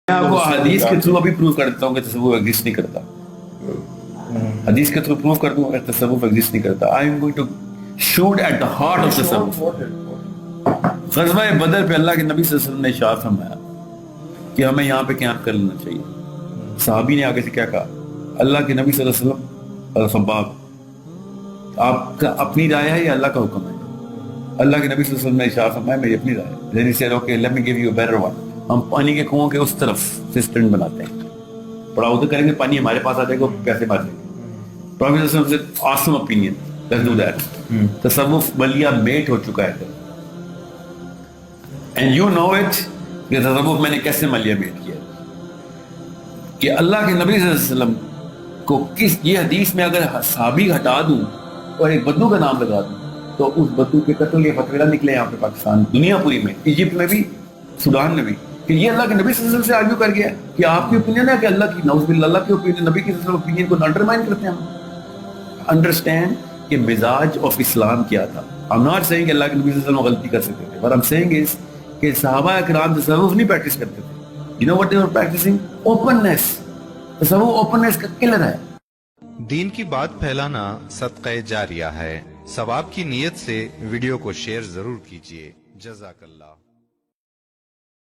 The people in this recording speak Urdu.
میں آپ کو حدیث کے تھرو ابھی پروف کر دیتا ہوں کہ تصوف ایگزسٹ نہیں کرتا. حدیث کے تھرو پروف کر دوں کہ تصوف ایگزسٹ نہیں کرتا. I'm going to shoot at the heart of تصوف. غزوہ بدر پہ اللہ کے نبی صلی اللہ علیہ وسلم نے ارشاد فرمایا کہ ہمیں یہاں پہ قیام کر لینا چاہیے. صحابی نے آگے سے کیا کہا؟ اللہ کے نبی صلی اللہ علیہ وسلم خباب آپ کا اپنی رائے ہے یا اللہ کا حکم ہے؟ اللہ کے نبی صلی اللہ علیہ وسلم نے ارشاد فرمایا میری اپنی رائے ہے. Then he said, okay, let me give you a better one. ہم پانی کے کنویں کے اس طرف سے اسٹینڈ بناتے ہیں, پڑاؤ تو کریں گے, پانی ہمارے پاس آ جائے گا, پیسے بات لیں گے. پروفیسر صلی اللہ علیہ وسلم سے awesome opinion, let's do that. تصوف بلیا میٹ ہو چکا ہے. And you know it کہ تصوف میں نے کیسے ملیا میٹ کیا کہ اللہ کے نبی صلی اللہ علیہ وسلم کو کس یہ حدیث میں اگر صحابی ہٹا دوں اور ایک بدو کا نام لگا دوں تو اس بدو کے قتل کے فتویٰ نکلے یہاں پہ پاکستان, دنیا پوری میں, ایجپٹ میں بھی, سودان میں بھی, کہ یہ اللہ کے نبی صلی اللہ علیہ وسلم سے آرگیو کر گیا کہ آپ کی اوپینین ہے کہ اللہ کی, نعوذ باللہ, اللہ کی اوپینین, نبی کی اوپینین کو انڈرمائن کرتے ہیں ہم. انڈرسٹینڈ کہ مزاج آف اسلام کیا تھا. I'm not saying کہ اللہ کے نبی صلی اللہ علیہ وسلم غلطی کر سکتے تھے, but I'm saying is کہ صحابہ اکرام تصوف نہیں پریکٹس کرتے تھے. You know what they were practicing? Openness. تصوف اوپننس کا کلر ہے. دین کی بات پھیلانا صدقہ جاریہ ہے. ثواب کی نیت سے ویڈیو کو شیئر ضرور کیجیے. جزاک اللہ.